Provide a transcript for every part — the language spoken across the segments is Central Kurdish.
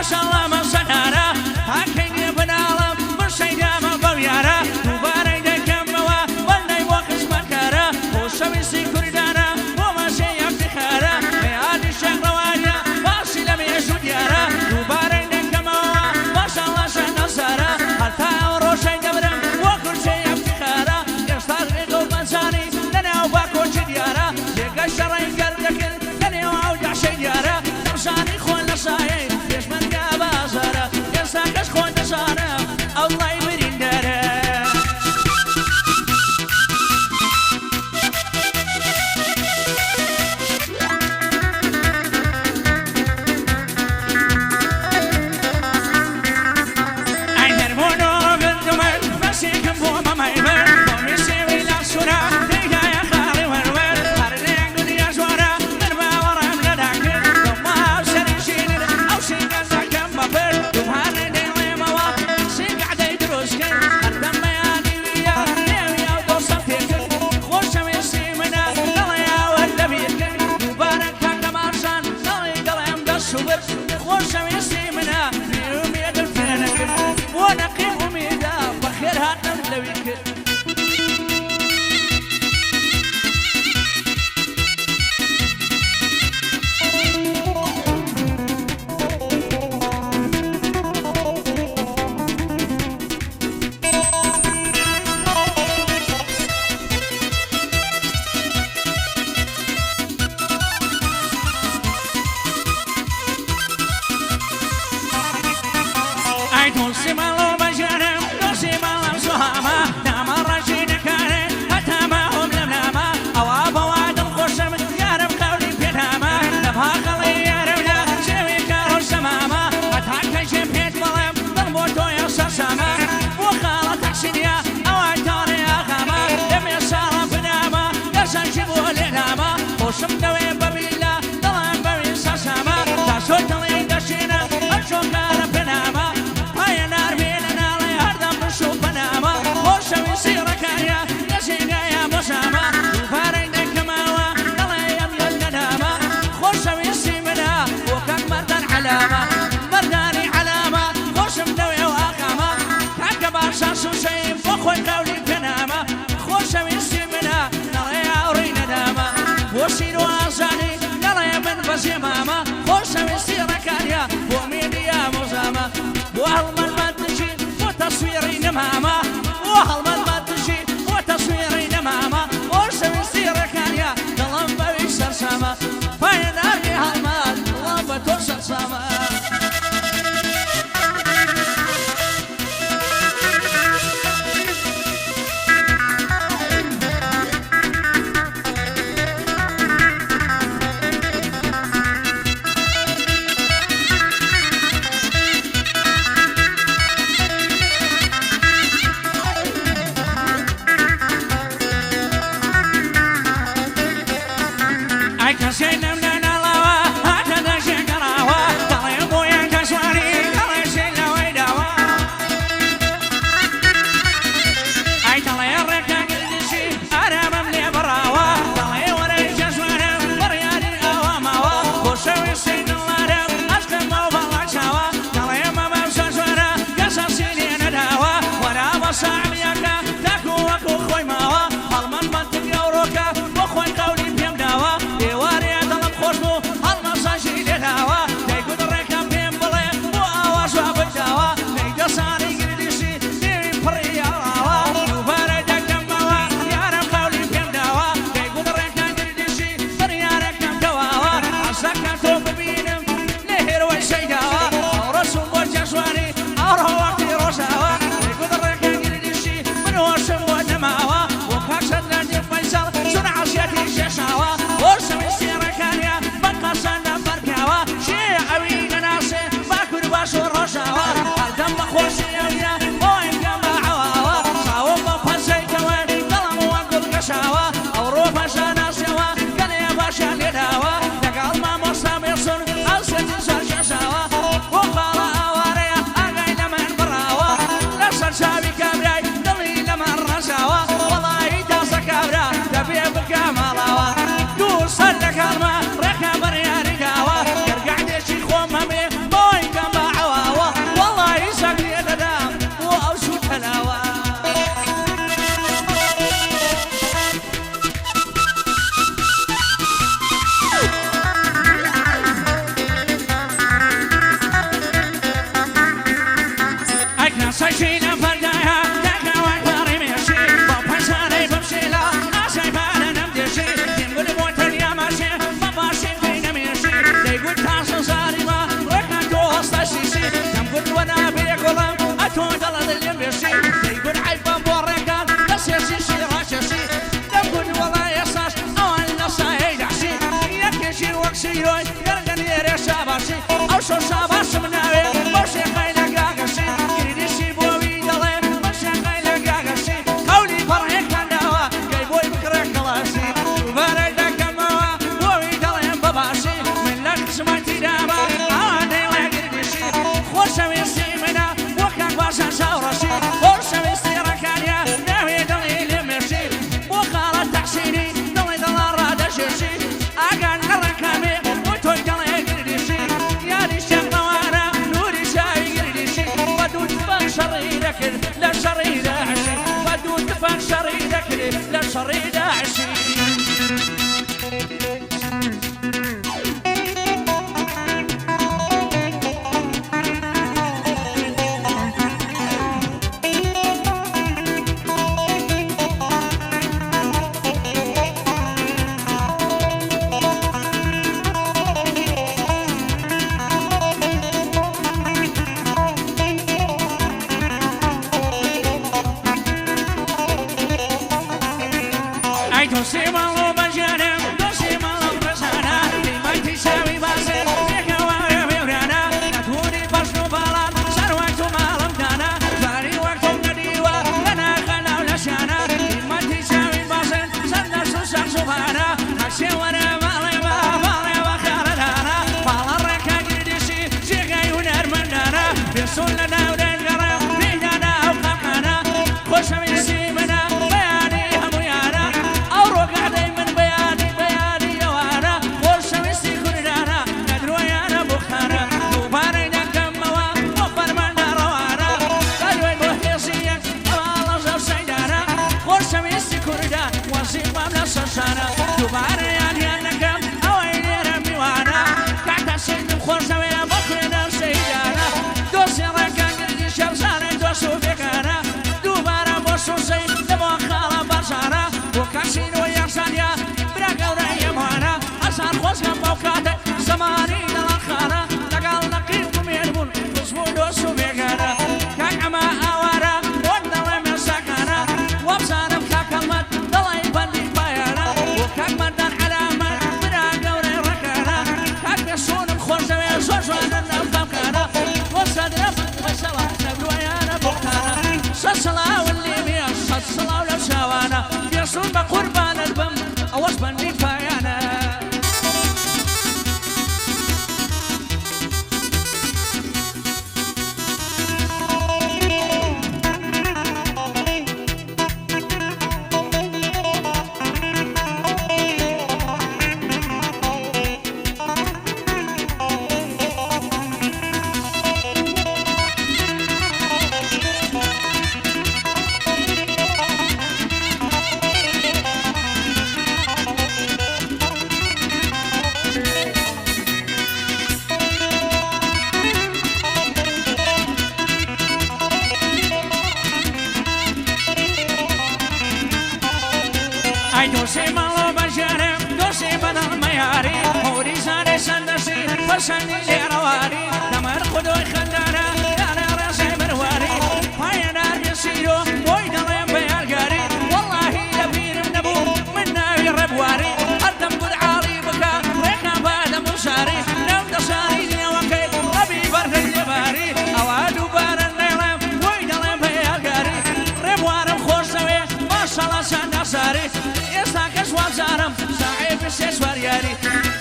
باش الله مەسەدارە هاکەینێ بناڵە بشەیدامە بەویارە دووبارەی دەکەمەوە وەلای بۆ قسمەتکارە بۆ شەویستی کوردانە بۆ مەژەی ئەفتخارە بەیادی شەقڕەوانە باسی لە مێژوو دیارە دووبارەی دەکەمەوە باش الله شەنەسارە هەتا ئەو ڕۆژەی دەبرم بۆ کورچەی ئەفتخارە ئێستا ڕێگە و بەنجانی لەناو باکۆچی دیارە جێگە شەڕی گەردەکرد لەنێو ئەو داشەی دیارە دەمشانی خۆن لە سایەی پێشمەرگا بازارە ئێستا کەس خۆن دەزانە ئەوڵای بریندەرە ئەی هەرمۆنۆ بردومەر بەسێکم بۆ مەمەیبەر بۆ میسێوی لا سوورە دەیدایە خاڵی وەروەر هەرێک دنیا ژوارە من باوەڕم لەدا کرد دڵما سەریشینر ئەو سینگەزەکەم بەپر دووهانە دەیڵێمەوە سینگعدەی دروست کرد هەردەم بەیانی ویە نێوی ئەو دۆستە پێکرد خۆشەویستی منە دڵێ ئەوە دەبیر کرد دووبارە کاکە ماشان دڵێم دەست و برد خۆشەویستی منە نێومێدم پێ نەکرد بۆ نەقیب ومیدا بەخێر هاتم لەوی کرد ئەی دۆستی ماڵۆ بەژارم دۆستی ماڵم سوهامە نامە ڕەشی دەکارێت هەتا ماهۆم لەم نامە ئەوا بەوا دڵخۆشم یارم قەولی پێدامە لەپا خەڵی یارمدا شێوی کارۆ شەمامە هەتا کەژێ پێت بەڵێم دڵ بۆ تۆیە سەرسامە بۆ خاڵە تەقسیدیە ئەوە تاڕێ ئاغامە دەمێ ساڵە بنامە دەسەنجی بۆ لێنامە خۆشم دەوێ بەبیلا دڵم بەوی سەرسامە تا سۆ دڵی دەشینە ئەچۆ کارە پێنامە پایە ناربێ لە ناڵێ هەردەم بشو بەنامە خۆشەویستی ڕەکایە دەزێگایە بۆشامە دووبارەی دەکەمەوە دڵێ ئەم یەک نەدامە خۆشەویستی منە بۆ کاک مەردان عەلامە مەردانی عەلامە خۆشم دەوێ و ئاقامە کاکە باشە سووسەیم بۆ خۆی قەولی پێنامە خۆشەویستی منە دڵێ ئاوڕی نەدامە بۆ شیر و ئازادی دڵێ من بەزێمامە خۆشەویستی ڕەکایە بۆ میدیا مۆزامە بۆ هەڵمەت دژی بۆ تەسویری نەمامە بۆ هەڵمەت دژی بۆ تەسویری نەمامە خۆشەویستی ڕەکایە دڵم بەوی سەرسامە پایە ناوی هەڵمەت دڵم بە تۆ سەرسامە ماشينا فرداها داكا وكاري ماشي بابساني بمشيلا عشاي بانا نمدشي تنقل موتر يا ماشي باباشي فينا ماشي ديقول تاسو صاريما ركنا دوست الشيشي تنقل وانا بيقولم اتو دلد اليمشي ديقول عيبا بوريكان بس يشيشي راشيشي تنقل والله يساش اوان نصا هيدعشي يكشي وكسيروي يرقن يري شاباشي او شو شاباش مناوي بوشي خينا قاقشي كريدشي بوي دلي بوشي خينا قاقشي قولي فرحي كان دوا قيبوي بكري كلاسي وباريدا كموا بوي دلي بباشي من لك سمعتي دابا اواني وكريدشي خوشوي سيمنا وكاك باشا شاورشي خوشوي سيركانيا ناوي دلي لمشي وخالة تحسيني دلي دلال رادشيشي اقان نركامي وتوي دلي كريدشي يا ريشان نوانا نوري شاي كريدشي بدو تفان شري لكن لا شري داعشي بدو تفان شري لكن لا شري داعشي دوسي مالو بجانا دوسي مالو بسانا لما تساوي باسل فيك واري ورانا نتوري بشنو بالان سرواتو مالم دانا فاري وقتو نديوا لنا خلاو لشانا لما تساوي باسل سندسو سرسوبانا حكسي ورا مالي ما بالي وخاردانا بالا ركا جردشي شيغاي ونار مندانا بيسول لنا ودين غرام بيدانا وقاقانا خوشمي سيمنا بياني همويانا دوباره یعنی نکم اوین رمی وانا کعتا سیدم خوش نوی بخوینم سیدانا دوستی رکن گردی شبزانه دوستو بکانا دوباره بوسو سید دبو خالا برزانا و کسین و یخزانیا برا گوره یمانا اصار خوش کم موکاته زمانی دلال خانا لقال نقیب کمیربون خشبو دوستو بکانا کک اما آوارا وندل من سکانا وابزانم ککلمت دلای بندی پایانا وكاك مردان علامة برا قوري ركانا كاك بيصونم خوشوي زوزوانا نفهم كانا وصد رفض وصلا نبلويانا بوكانا صصلا واللي بيش صصلا ولبساوانا بيصون بقربان البم أوش بندي فايانا دوسي مالو بجاري دوسي بدل مياري هوري زاري سندسي فسني لي رواري دمر خدوي خندانا انا راسي مرواري فاينا بيسيرو وين الله بيالقاري والله يبير من ابو من ناوي ربواري قدم قد عالي بكا ريحنا بعد مساري نوم دساري دي وكي ربي برد الجباري اوادو بار الليلة وين الله بيالقاري ربوارم خوش نوي ما شاء الله سندساري يساكش وابزارم صاحب السيسوار ياري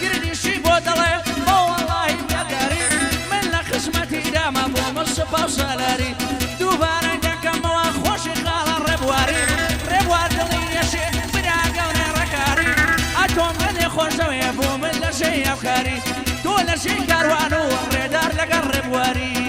قردي شي بودلي ما والله بيقاري من لخصمتي داما بو مصبا وصالاري دوباره دكم وخوشي خالا ربواري ربوار دلي يشي بدا قوني ركاري اتوم غني خوشوي بو من لشي افكاري دول شي كاروانو ريدار لقرب واري